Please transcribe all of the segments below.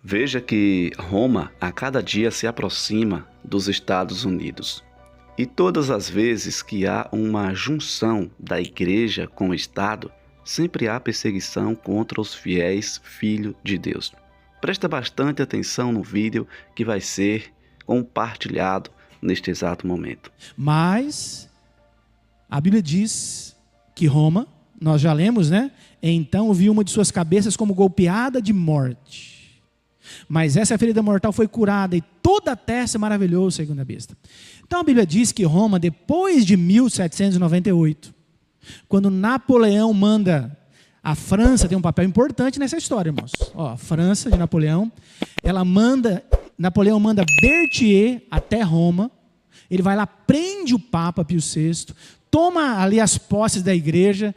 Veja que Roma a cada dia se aproxima dos Estados Unidos. E todas as vezes que há uma junção da igreja com o Estado, sempre há perseguição contra os fiéis filhos de Deus. Presta bastante atenção no vídeo que vai ser compartilhado neste exato momento. Mas a Bíblia diz que Roma, nós já lemos, né? Então viu uma de suas cabeças como golpeada de morte. Mas essa ferida mortal foi curada e toda a terra se maravilhou, segundo a besta. Então a Bíblia diz que Roma, depois de 1798, quando Napoleão manda, a França tem um papel importante nessa história, irmãos. A França de Napoleão, Napoleão manda Berthier até Roma, ele vai lá, prende o Papa Pio VI, toma ali as posses da igreja.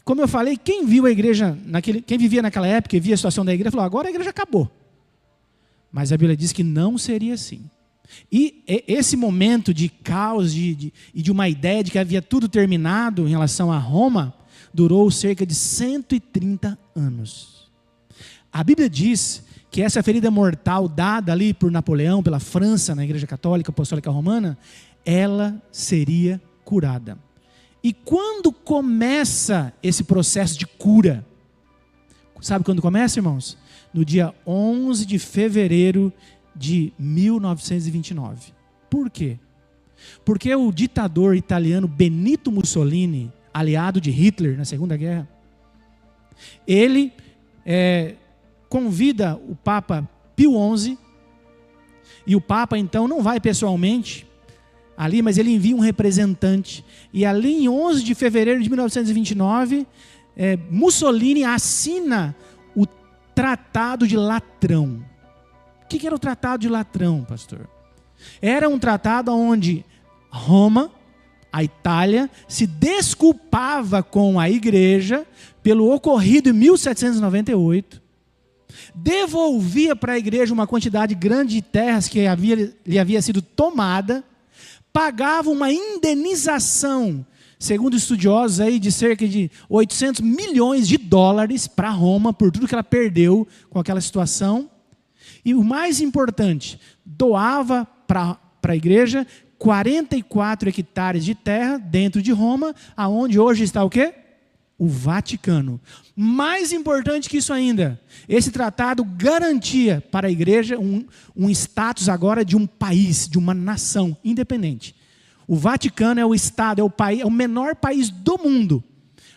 Como eu falei, quem viu a igreja, quem vivia naquela época e via a situação da igreja, falou, agora a igreja acabou. Mas a Bíblia diz que não seria assim. E esse momento de caos e de uma ideia de que havia tudo terminado em relação a Roma, durou cerca de 130 anos. A Bíblia diz que essa ferida mortal dada ali por Napoleão, pela França, na Igreja Católica Apostólica Romana, ela seria curada. E quando começa esse processo de cura? Sabe quando começa, irmãos? No dia 11 de fevereiro de 1929. Por quê? Porque o ditador italiano Benito Mussolini, aliado de Hitler na Segunda Guerra, ele convida o Papa Pio XI, e o Papa então não vai pessoalmente ali, mas ele envia um representante, e ali em 11 de fevereiro de 1929, Mussolini assina o Tratado de Latrão. O que era o Tratado de Latrão, pastor? Era um tratado onde Roma, a Itália, se desculpava com a igreja pelo ocorrido em 1798, devolvia para a igreja uma quantidade grande de terras que lhe havia sido tomada, pagava uma indenização, segundo estudiosos, aí, de cerca de 800 milhões de dólares para Roma, por tudo que ela perdeu com aquela situação. E o mais importante, doava para a igreja 44 hectares de terra dentro de Roma, aonde hoje está o quê? O Vaticano. Mais importante que isso ainda, esse tratado garantia para a igreja um status agora de um país, de uma nação independente. O Vaticano é o Estado, é o menor país do mundo.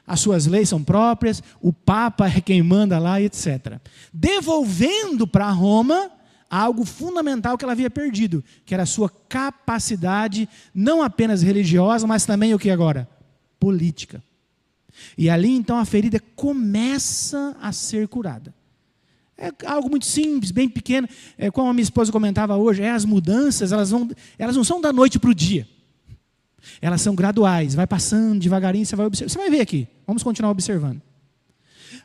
As suas leis são próprias, o Papa é quem manda lá, etc. Devolvendo para Roma algo fundamental que ela havia perdido, que era a sua capacidade, não apenas religiosa, mas também o que agora? Política. E ali então a ferida começa a ser curada. É algo muito simples, bem pequeno. Como a minha esposa comentava hoje, as mudanças, elas não são da noite para o dia. Elas são graduais, vai passando devagarinho, você vai observar. Você vai ver aqui, vamos continuar observando.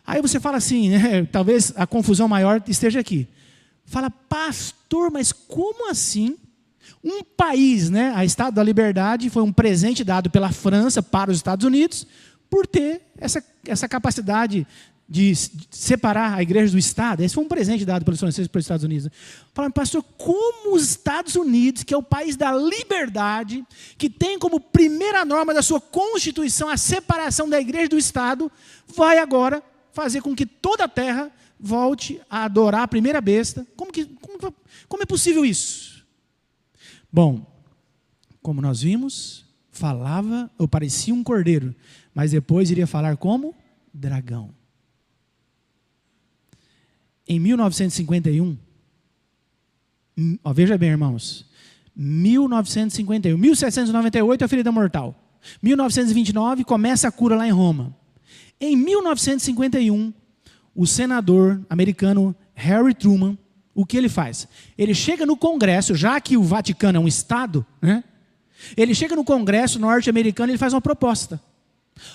Aí você fala assim, talvez a confusão maior esteja aqui. Fala, pastor, mas como assim? Um país, a Estado da Liberdade, foi um presente dado pela França para os Estados Unidos, por ter essa capacidade de separar a igreja do Estado. Esse foi um presente dado pelos franceses para os Estados Unidos. Fala, pastor, como os Estados Unidos, que é o país da liberdade, que tem como primeira norma da sua Constituição a separação da igreja do Estado, vai agora fazer com que toda a terra volte a adorar a primeira besta? Como é possível isso? Bom, como nós vimos, falava, ou parecia um cordeiro, mas depois iria falar como dragão. Em 1951, veja bem, irmãos, 1951, 1798 a ferida mortal, 1929 começa a cura lá em Roma. Em 1951, o senador americano Harry Truman, o que ele faz? Ele chega no Congresso, já que o Vaticano é um Estado, ele chega no Congresso norte-americano e ele faz uma proposta.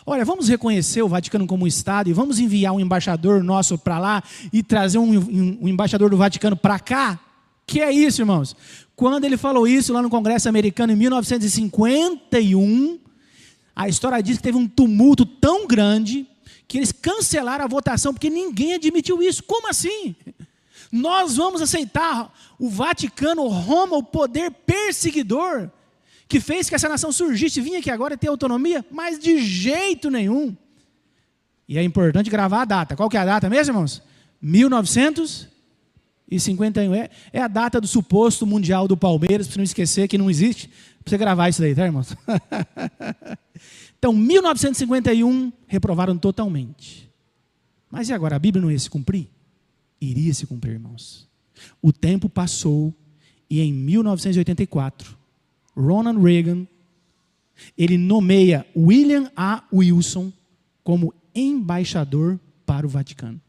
Olha, vamos reconhecer o Vaticano como um Estado e vamos enviar um embaixador nosso para lá e trazer um embaixador do Vaticano para cá? Que é isso, irmãos? Quando ele falou isso lá no Congresso americano em 1951, a história diz que teve um tumulto tão grande que eles cancelaram a votação porque ninguém admitiu isso. Como assim? Nós vamos aceitar o Vaticano, Roma, o poder perseguidor que fez que essa nação surgisse e vinha aqui agora ter autonomia? Mas de jeito nenhum. E é importante gravar a data. Qual que é a data mesmo, irmãos? 1951. É a data do suposto Mundial do Palmeiras, para você não esquecer que não existe. Para você gravar isso daí, tá, irmãos? Então, 1951, reprovaram totalmente. Mas e agora? A Bíblia não ia se cumprir? Iria se cumprir, irmãos. O tempo passou e em 1984, Ronald Reagan, ele nomeia William A. Wilson como embaixador para o Vaticano.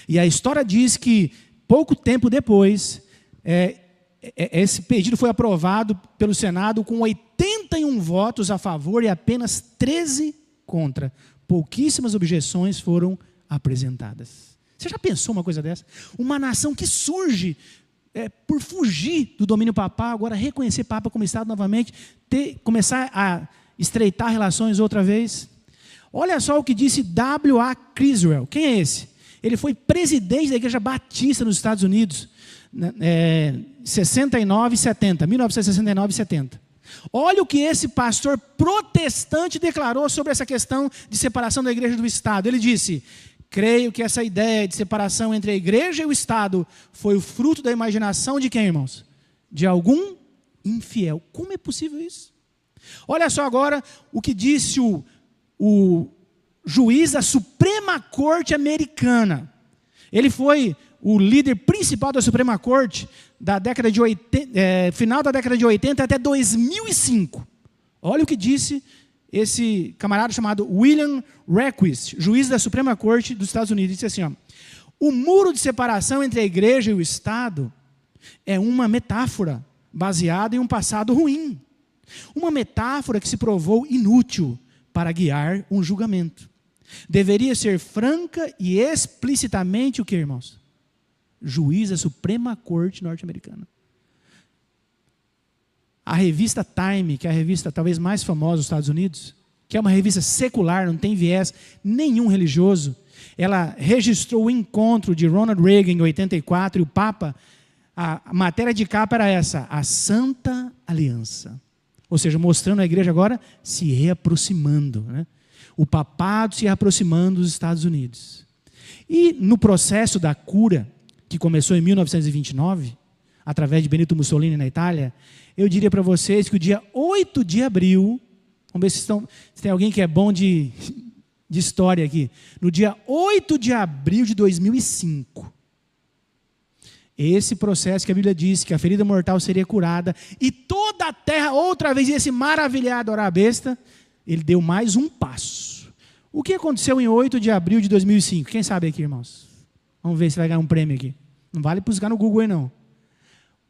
E a história diz que, pouco tempo depois, esse pedido foi aprovado pelo Senado com 81 votos a favor e apenas 13 contra. Pouquíssimas objeções foram apresentadas. Você já pensou uma coisa dessa? Uma nação que surge por fugir do domínio papal, agora reconhecer Papa como Estado novamente, começar a estreitar relações outra vez. Olha só o que disse W.A. Criswell. Quem é esse? Ele foi presidente da Igreja Batista nos Estados Unidos, 69 e 70, 1969 e 70. Olha o que esse pastor protestante declarou sobre essa questão de separação da igreja do Estado. Ele disse: creio que essa ideia de separação entre a igreja e o Estado foi o fruto da imaginação de quem, irmãos? De algum infiel. Como é possível isso? Olha só agora o que disse o juiz da Suprema Corte americana. Ele foi o líder principal da Suprema Corte da década de 80, final da década de 80 até 2005. Olha o que disse esse camarada chamado William Rehnquist, juiz da Suprema Corte dos Estados Unidos. Disse assim: o muro de separação entre a igreja e o Estado é uma metáfora baseada em um passado ruim. Uma metáfora que se provou inútil para guiar um julgamento. Deveria ser franca e explicitamente o que, irmãos? Juiz da Suprema Corte norte-americana. A revista Time, que é a revista talvez mais famosa dos Estados Unidos, que é uma revista secular, não tem viés nenhum religioso, ela registrou o encontro de Ronald Reagan em 84 e o Papa. A matéria de capa era essa: a Santa Aliança. Ou seja, mostrando a igreja agora se reaproximando, né? O papado se aproximando dos Estados Unidos. E no processo da cura, que começou em 1929, através de Benito Mussolini na Itália, eu diria para vocês que o dia 8 de abril, vamos ver se tem alguém que é bom de história aqui, no dia 8 de abril de 2005, esse processo que a Bíblia diz que a ferida mortal seria curada e toda a terra outra vez ia se maravilhar e adorar a besta, ele deu mais um passo. O que aconteceu em 8 de abril de 2005? Quem sabe aqui, irmãos? Vamos ver se vai ganhar um prêmio aqui. Não vale buscar no Google aí, não.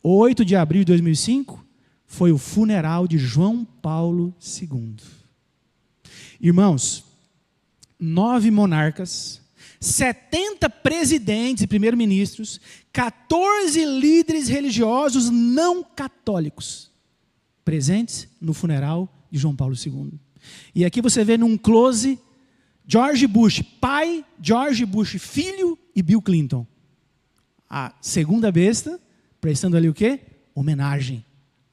8 de abril de 2005 foi o funeral de João Paulo II. Irmãos, 9 monarcas, 70 presidentes e primeiros-ministros, 14 líderes religiosos não católicos presentes no funeral de João Paulo II. E aqui você vê num close George Bush pai, George Bush filho e Bill Clinton. A segunda besta, prestando ali o quê? Homenagem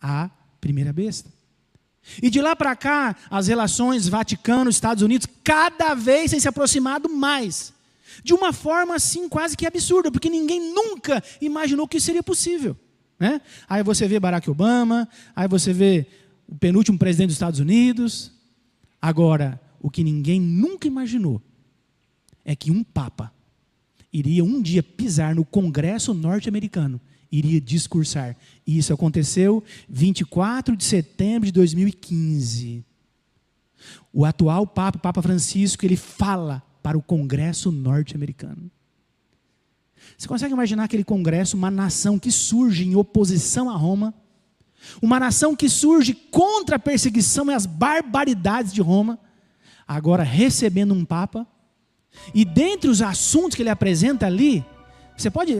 à primeira besta. E de lá para cá, as relações Vaticano-Estados Unidos cada vez têm se aproximado mais. De uma forma assim quase que absurda, porque ninguém nunca imaginou que isso seria possível, né? Aí você vê Barack Obama, aí você vê o penúltimo presidente dos Estados Unidos. Agora, o que ninguém nunca imaginou é que um Papa iria um dia pisar no Congresso norte-americano, iria discursar. E isso aconteceu 24 de setembro de 2015. O atual Papa, Papa Francisco, ele fala para o Congresso norte-americano. Você consegue imaginar aquele Congresso, uma nação que surge em oposição a Roma, uma nação que surge contra a perseguição e as barbaridades de Roma, agora recebendo um Papa, e dentre os assuntos que ele apresenta ali, você pode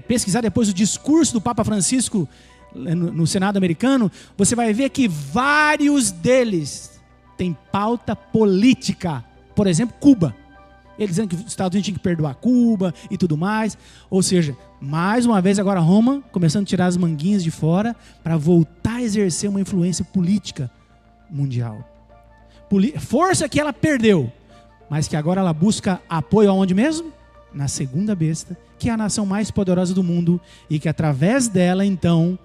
pesquisar depois o discurso do Papa Francisco no Senado americano, você vai ver que vários deles têm pauta política. Por exemplo, Cuba. Ele dizendo que os Estados Unidos tinham que perdoar Cuba e tudo mais. Ou seja, mais uma vez agora Roma começando a tirar as manguinhas de fora para voltar a exercer uma influência política mundial. Força que ela perdeu, mas que agora ela busca apoio aonde mesmo? Na segunda besta, que é a nação mais poderosa do mundo e que através dela, então,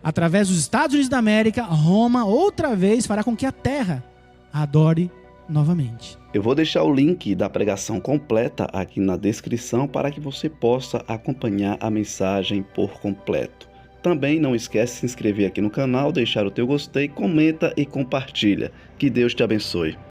através dos Estados Unidos da América, Roma outra vez fará com que a terra a adore novamente. Eu vou deixar o link da pregação completa aqui na descrição para que você possa acompanhar a mensagem por completo. Também não esquece de se inscrever aqui no canal, deixar o teu gostei, comenta e compartilha. Que Deus te abençoe.